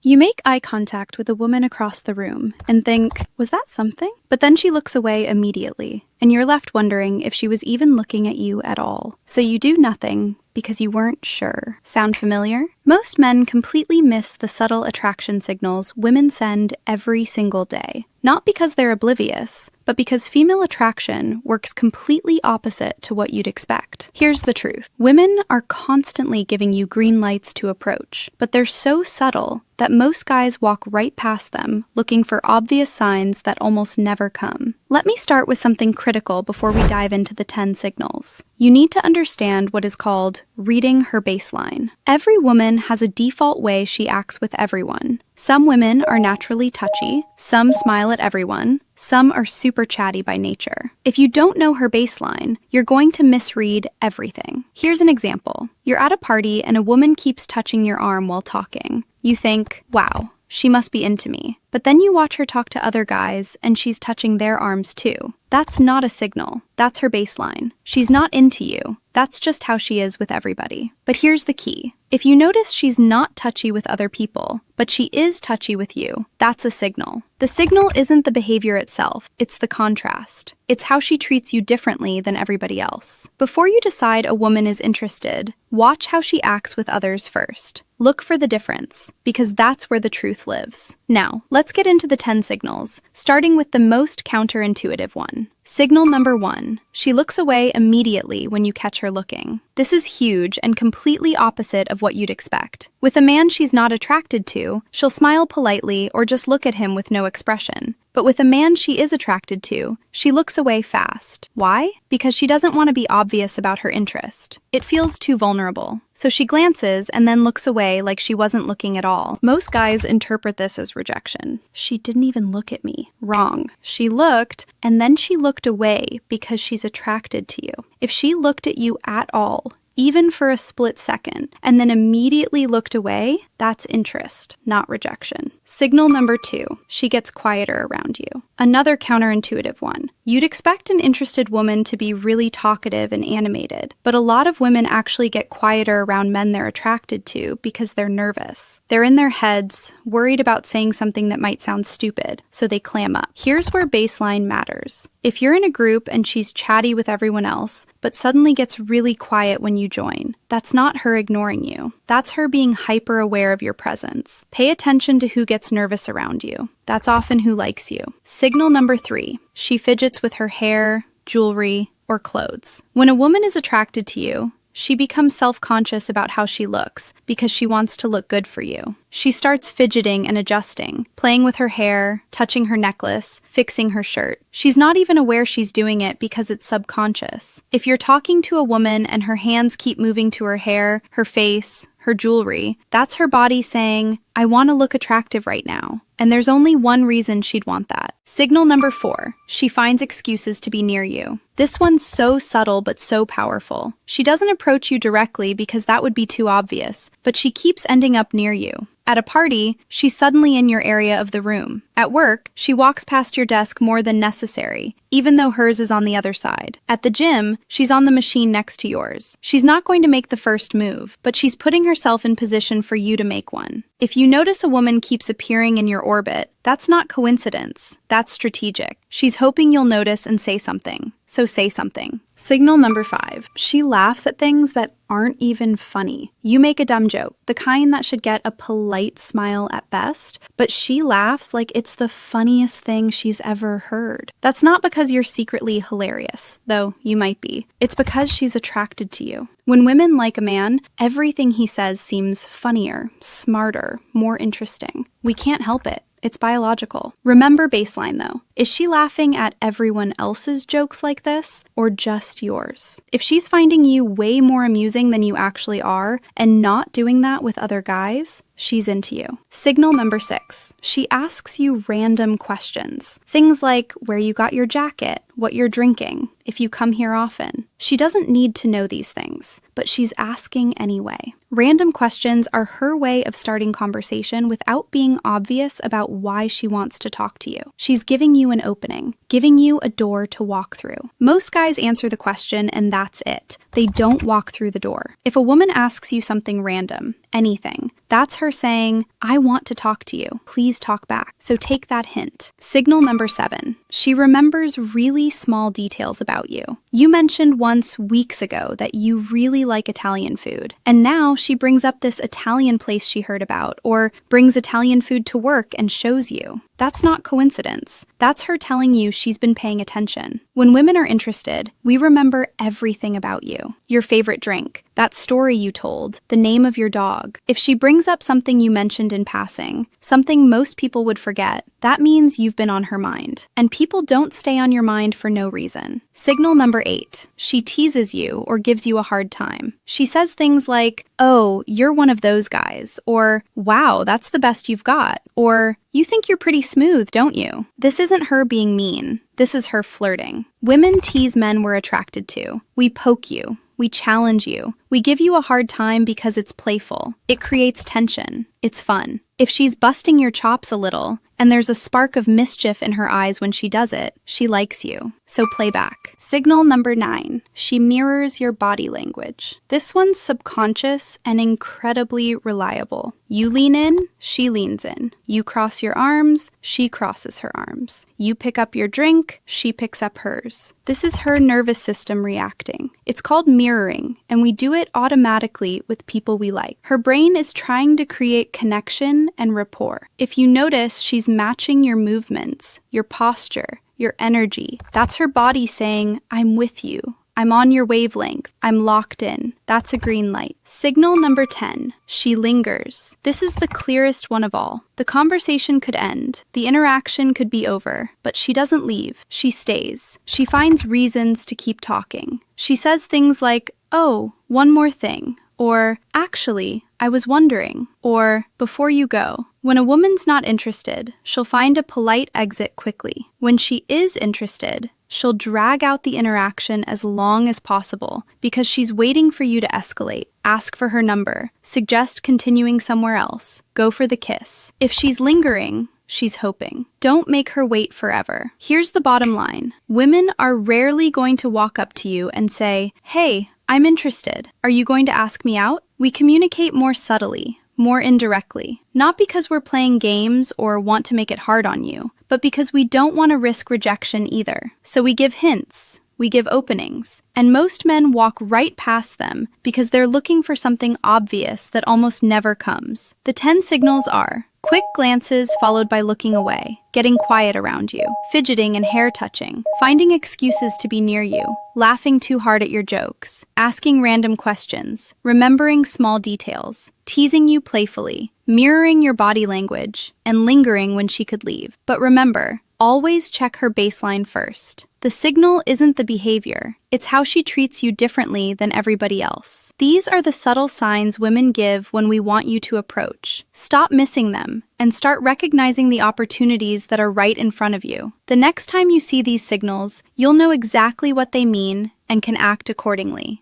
You make eye contact with a woman across the room and think, was that something? But then she looks away immediately, and you're left wondering if she was even looking at you at all. So you do nothing because you weren't sure. Sound familiar? Most men completely miss the subtle attraction signals women send every single day. Not because they're oblivious, but because female attraction works completely opposite to what you'd expect. Here's the truth. Women are constantly giving you green lights to approach, but they're so subtle that most guys walk right past them, looking for obvious signs that almost never come. Let me start with something critical before we dive into the 10 signals. You need to understand what is called reading her baseline. Every woman has a default way she acts with everyone. Some women are naturally touchy, some smile at everyone, some are super chatty by nature. If you don't know her baseline, you're going to misread everything. Here's an example. You're at a party and a woman keeps touching your arm while talking. You think, wow, she must be into me. But then you watch her talk to other guys and she's touching their arms too. That's not a signal. That's her baseline. She's not into you. That's just how she is with everybody. But here's the key. If you notice she's not touchy with other people, but she is touchy with you, that's a signal. The signal isn't the behavior itself, it's the contrast. It's how she treats you differently than everybody else. Before you decide a woman is interested, watch how she acts with others first. Look for the difference, because that's where the truth lives. Now, let's get into the 10 signals, starting with the most counterintuitive one. Signal number 1. She looks away immediately when you catch her looking. This is huge and completely opposite of what you'd expect. With a man she's not attracted to, she'll smile politely or just look at him with no expression. But with a man she is attracted to, she looks away fast. Why? Because she doesn't want to be obvious about her interest. It feels too vulnerable. So she glances and then looks away like she wasn't looking at all. Most guys interpret this as rejection. She didn't even look at me. Wrong. She looked, and then she looked away because she's attracted to you. If she looked at you at all, even for a split second, and then immediately looked away, that's interest, not rejection. Signal number 2, she gets quieter around you. Another counterintuitive one. You'd expect an interested woman to be really talkative and animated, but a lot of women actually get quieter around men they're attracted to because they're nervous. They're in their heads, worried about saying something that might sound stupid, so they clam up. Here's where baseline matters. If you're in a group and she's chatty with everyone else, but suddenly gets really quiet when you join, that's not her ignoring you. That's her being hyper aware of your presence. Pay attention to who gets nervous around you. That's often who likes you. Signal number 3. She fidgets with her hair, jewelry, or clothes. When a woman is attracted to you, she becomes self-conscious about how she looks because she wants to look good for you. She starts fidgeting and adjusting, playing with her hair, touching her necklace, fixing her shirt. She's not even aware she's doing it because it's subconscious. If you're talking to a woman and her hands keep moving to her hair, her face, her jewelry, that's her body saying, I want to look attractive right now. And there's only one reason she'd want that. Signal number 4. She finds excuses to be near you. This one's so subtle but so powerful. She doesn't approach you directly because that would be too obvious, but she keeps ending up near you. At a party, she's suddenly in your area of the room. At work, she walks past your desk more than necessary, even though hers is on the other side. At the gym, she's on the machine next to yours. She's not going to make the first move, but she's putting herself in position for you to make one. If you notice a woman keeps appearing in your orbit, that's not coincidence. That's strategic. She's hoping you'll notice and say something. So say something. Signal number 5. She laughs at things that aren't even funny. You make a dumb joke, the kind that should get a polite smile at best, but she laughs like it's the funniest thing she's ever heard. That's not because you're secretly hilarious, though you might be. It's because she's attracted to you. When women like a man, everything he says seems funnier, smarter, more interesting. We can't help it. It's biological. Remember baseline though. Is she laughing at everyone else's jokes like this, or just yours? If she's finding you way more amusing than you actually are, and not doing that with other guys, she's into you. Signal number 6. She asks you random questions. Things like where you got your jacket, what you're drinking, if you come here often. She doesn't need to know these things, but she's asking anyway. Random questions are her way of starting conversation without being obvious about why she wants to talk to you. She's giving you an opening, giving you a door to walk through. Most guys answer the question and that's it. They don't walk through the door. If a woman asks you something random, anything, That's her saying, I want to talk to you. Please talk back. So take that hint. Signal number 7. She remembers really small details about you. You mentioned once weeks ago that you really like Italian food, and now she brings up this Italian place she heard about, or brings Italian food to work and shows you. That's not coincidence. That's her telling you she's been paying attention. When women are interested, we remember everything about you. Your favorite drink, that story you told, the name of your dog. If she brings up something you mentioned in passing, something most people would forget, that means you've been on her mind. And people don't stay on your mind for no reason. Signal number 8. She teases you or gives you a hard time. She says things like, oh, you're one of those guys, or wow, that's the best you've got, or you think you're pretty smooth, don't you? This isn't her being mean. This is her flirting. Women tease men we're attracted to. We poke you. We challenge you. We give you a hard time because it's playful. It creates tension. It's fun. If she's busting your chops a little, and there's a spark of mischief in her eyes when she does it, she likes you. So play back. Signal number 9. She mirrors your body language. This one's subconscious and incredibly reliable. You lean in, she leans in. You cross your arms, she crosses her arms. You pick up your drink, she picks up hers. This is her nervous system reacting. It's called mirroring, and we do it automatically with people we like. Her brain is trying to create connection and rapport. If you notice, she's matching your movements, your posture, your energy. That's her body saying, I'm with you. I'm on your wavelength. I'm locked in. That's a green light. Signal number 10. She lingers. This is the clearest one of all. The conversation could end. The interaction could be over. But she doesn't leave. She stays. She finds reasons to keep talking. She says things like, oh, one more thing. Or, actually, I was wondering. Or, before you go. When a woman's not interested, she'll find a polite exit quickly. When she is interested, she'll drag out the interaction as long as possible because she's waiting for you to escalate. Ask for her number. Suggest continuing somewhere else. Go for the kiss. If she's lingering, she's hoping. Don't make her wait forever. Here's the bottom line. Women are rarely going to walk up to you and say, hey, I'm interested. Are you going to ask me out? We communicate more subtly, more indirectly. Not because we're playing games or want to make it hard on you, but because we don't want to risk rejection either. So we give hints. We give openings. And most men walk right past them because they're looking for something obvious that almost never comes. The 10 signals are quick glances followed by looking away, getting quiet around you, fidgeting and hair touching, finding excuses to be near you, laughing too hard at your jokes, asking random questions, remembering small details, teasing you playfully, mirroring your body language, and lingering when she could leave. But remember, always check her baseline first. The signal isn't the behavior, it's how she treats you differently than everybody else. These are the subtle signs women give when we want you to approach. Stop missing them and start recognizing the opportunities that are right in front of you. The next time you see these signals, you'll know exactly what they mean and can act accordingly.